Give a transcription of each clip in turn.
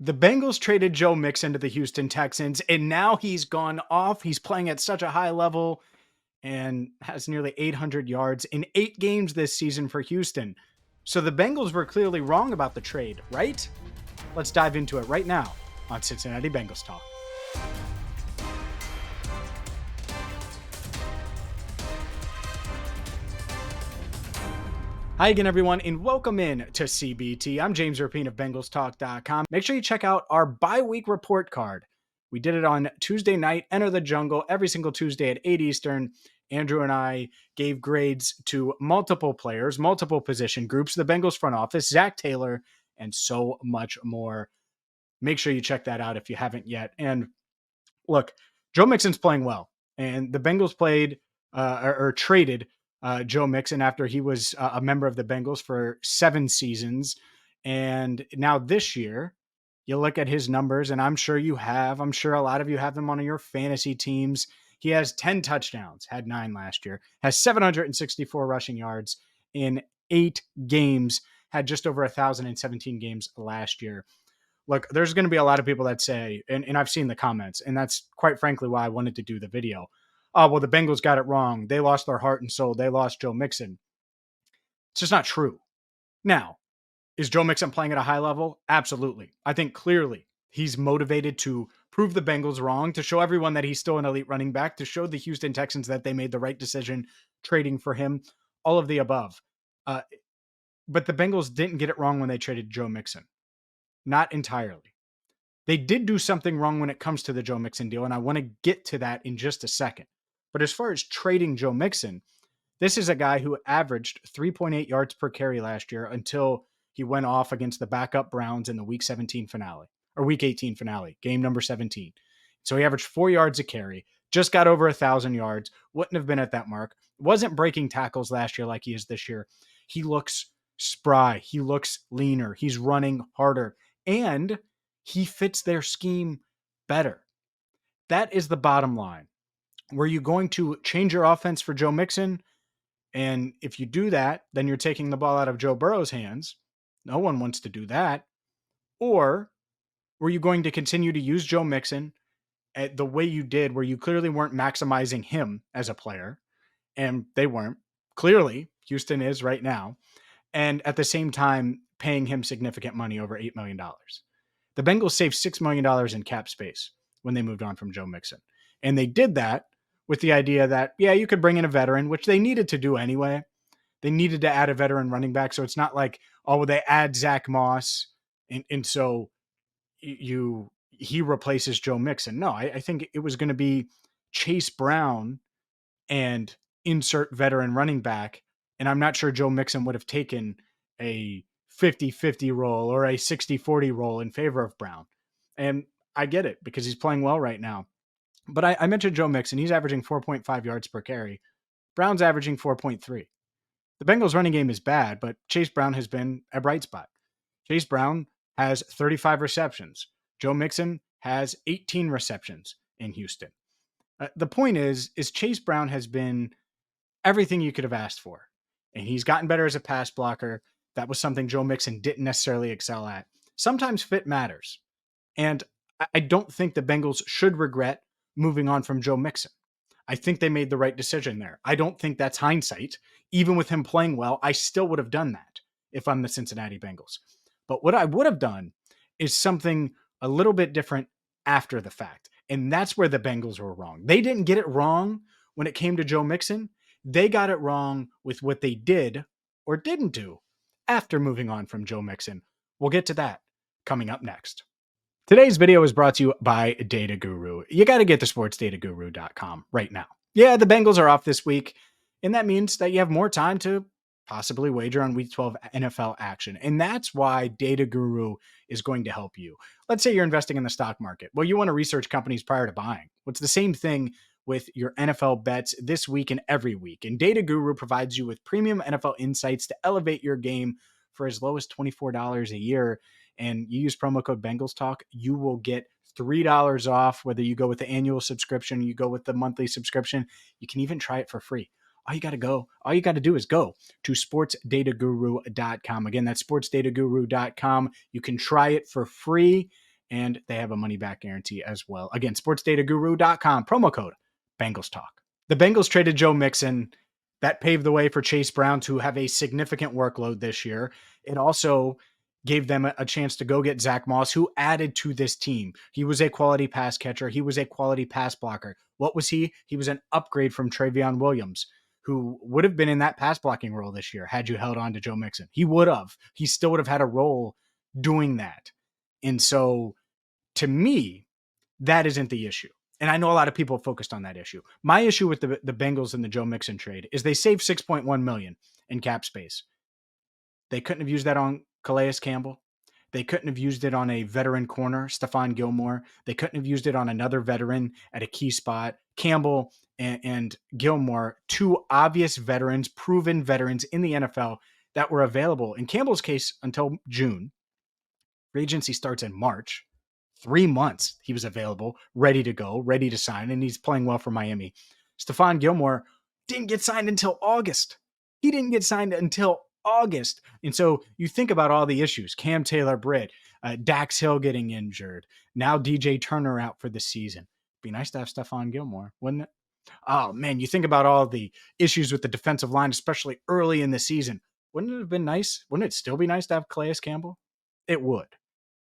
The Bengals traded Joe Mixon to the Houston Texans, and now he's gone off. He's playing at such a high level and has nearly 800 yards in 8 games this season for Houston. So the Bengals were clearly wrong about the trade, right? Let's dive into it right now on Cincinnati Bengals Talk. Hi again, everyone, and welcome in to CBT. I'm James Rapien of BengalsTalk.com. Make sure you check out our bye-week report card. We did it on Tuesday night, Enter the Jungle, every single Tuesday at 8 Eastern. Andrew and I gave grades to multiple players, multiple position groups, the Bengals front office, Zach Taylor, and so much more. Make sure you check that out if you haven't yet. And look, Joe Mixon's playing well, and the Bengals traded Joe Mixon after he was a member of the Bengals for 7 seasons. And now this year, you look at his numbers, and I'm sure a lot of you have them on your fantasy teams. He has 10 touchdowns, had 9 last year, has 764 rushing yards in 8 games, had just over 1,017 games last year. Look, there's going to be a lot of people that say, and I've seen the comments, and that's quite frankly why I wanted to do the video. Oh, well, the Bengals got it wrong. They lost their heart and soul. They lost Joe Mixon. It's just not true. Now, is Joe Mixon playing at a high level? Absolutely. I think clearly he's motivated to prove the Bengals wrong, to show everyone that he's still an elite running back, to show the Houston Texans that they made the right decision trading for him, all of the above. But the Bengals didn't get it wrong when they traded Joe Mixon. Not entirely. They did do something wrong when it comes to the Joe Mixon deal, and I want to get to that in just a second. But as far as trading Joe Mixon, this is a guy who averaged 3.8 yards per carry last year until he went off against the backup Browns in the Week 18 finale, game number 17. So he averaged 4 yards a carry, just got over 1,000 yards, wouldn't have been at that mark, wasn't breaking tackles last year like he is this year. He looks spry, he looks leaner, he's running harder, and he fits their scheme better. That is the bottom line. Were you going to change your offense for Joe Mixon? And if you do that, then you're taking the ball out of Joe Burrow's hands. No one wants to do that. Or were you going to continue to use Joe Mixon at the way you did, where you clearly weren't maximizing him as a player, and they weren't. Clearly, Houston is right now. And at the same time, paying him significant money, over $8 million. The Bengals saved $6 million in cap space when they moved on from Joe Mixon. And they did that with the idea that, yeah, you could bring in a veteran, which they needed to do anyway. They needed to add a veteran running back. So it's not like, oh, they add Zack Moss and so he replaces Joe Mixon. No, I think it was going to be Chase Brown and insert veteran running back. And I'm not sure Joe Mixon would have taken a 50-50 role or a 60-40 role in favor of Brown. And I get it because he's playing well right now. But I mentioned Joe Mixon. He's averaging 4.5 yards per carry. Brown's averaging 4.3. The Bengals running game is bad, but Chase Brown has been a bright spot. Chase Brown has 35 receptions. Joe Mixon has 18 receptions in Houston. The point is Chase Brown has been everything you could have asked for. And he's gotten better as a pass blocker. That was something Joe Mixon didn't necessarily excel at. Sometimes fit matters. And I don't think the Bengals should regret moving on from Joe Mixon. I think they made the right decision there. I don't think that's hindsight. Even with him playing well, I still would have done that if I'm the Cincinnati Bengals. But what I would have done is something a little bit different after the fact. And that's where the Bengals were wrong. They didn't get it wrong when it came to Joe Mixon. They got it wrong with what they did or didn't do after moving on from Joe Mixon. We'll get to that coming up next. Today's video is brought to you by Data Guru. You got to get to sportsdataguru.com right now. Yeah, the Bengals are off this week, and that means that you have more time to possibly wager on Week 12 NFL action. And that's why Data Guru is going to help you. Let's say you're investing in the stock market. Well, you want to research companies prior to buying. Well, it's the same thing with your NFL bets this week and every week. And Data Guru provides you with premium NFL insights to elevate your game for as low as $24 a year. And you use promo code Bengals Talk, you will get $3 off, whether you go with the annual subscription, you go with the monthly subscription. You can even try it for free. All you got to do is go to sportsdataguru.com. Again, that's sportsdataguru.com. You can try it for free. and they have a money-back guarantee as well. Again, sportsdataguru.com, promo code Bengals Talk. The Bengals traded Joe Mixon. That paved the way for Chase Brown to have a significant workload this year. It also gave them a chance to go get Zack Moss, who added to this team. He was a quality pass catcher. He was a quality pass blocker. What was he? He was an upgrade from Travion Williams, who would have been in that pass blocking role this year had you held on to Joe Mixon. He would have. He still would have had a role doing that. And so, to me, that isn't the issue. And I know a lot of people focused on that issue. My issue with the Bengals and the Joe Mixon trade is they saved $6.1 million in cap space. They couldn't have used that on Calais Campbell. They couldn't have used it on a veteran corner, Stephon Gilmore. They couldn't have used it on another veteran at a key spot. Campbell and Gilmore, two obvious veterans, proven veterans in the NFL that were available. In Campbell's case, until June. Free agency starts in March. 3 months he was available, ready to go, ready to sign, and he's playing well for Miami. Stephon Gilmore didn't get signed until August. He didn't get signed until August. And so you think about all the issues. Cam Taylor-Britt, Dax Hill getting injured. Now DJ Turner out for the season. Be nice to have Stephon Gilmore, wouldn't it? Oh, man, you think about all the issues with the defensive line, especially early in the season. Wouldn't it have been nice? Wouldn't it still be nice to have Calais Campbell? It would.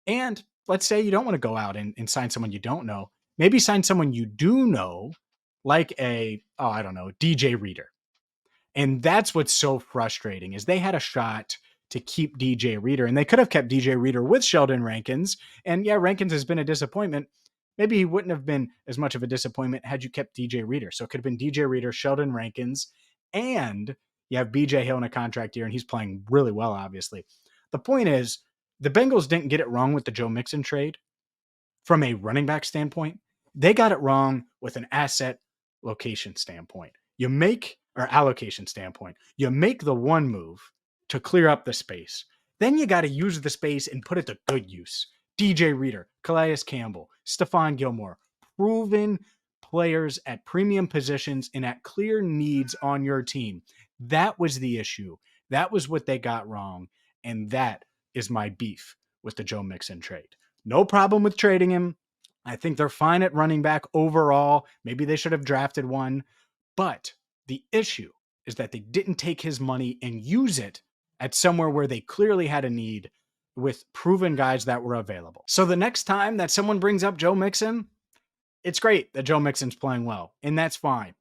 And let's say you don't want to go out and sign someone you don't know. Maybe sign someone you do know, like DJ Reader. And that's what's so frustrating is they had a shot to keep DJ Reader, and they could have kept DJ Reader with Sheldon Rankins. And yeah, Rankins has been a disappointment. Maybe he wouldn't have been as much of a disappointment had you kept DJ Reader. So it could have been DJ Reader, Sheldon Rankins, and you have BJ Hill in a contract year, and he's playing really well, obviously. The point is, the Bengals didn't get it wrong with the Joe Mixon trade from a running back standpoint. They got it wrong with an asset location standpoint. Allocation standpoint. You make the one move to clear up the space. Then you got to use the space and put it to good use. DJ Reader, Calais Campbell, Stephon Gilmore, proven players at premium positions and at clear needs on your team. That was the issue. That was what they got wrong. And that is my beef with the Joe Mixon trade. No problem with trading him. I think they're fine at running back overall. Maybe they should have drafted one. But the issue is that they didn't take his money and use it at somewhere where they clearly had a need with proven guys that were available. So the next time that someone brings up Joe Mixon, it's great that Joe Mixon's playing well, and that's fine.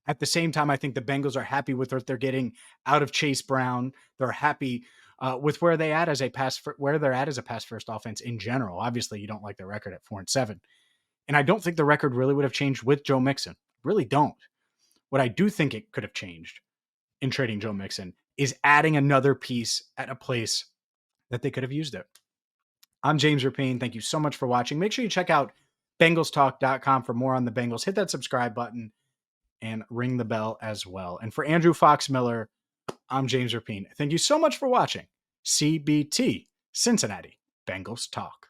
At the same time, I think the Bengals are happy with what they're getting out of Chase Brown. They're happy with where they're at as a pass first offense in general. Obviously, you don't like their record at 4-7. And I don't think the record really would have changed with Joe Mixon. Really don't. What I do think it could have changed in trading Joe Mixon is adding another piece at a place that they could have used it. I'm James Rapien. Thank you so much for watching. Make sure you check out BengalsTalk.com for more on the Bengals. Hit that subscribe button and ring the bell as well. And for Andrew Fox Miller, I'm James Rapien. Thank you so much for watching CBT, Cincinnati Bengals Talk.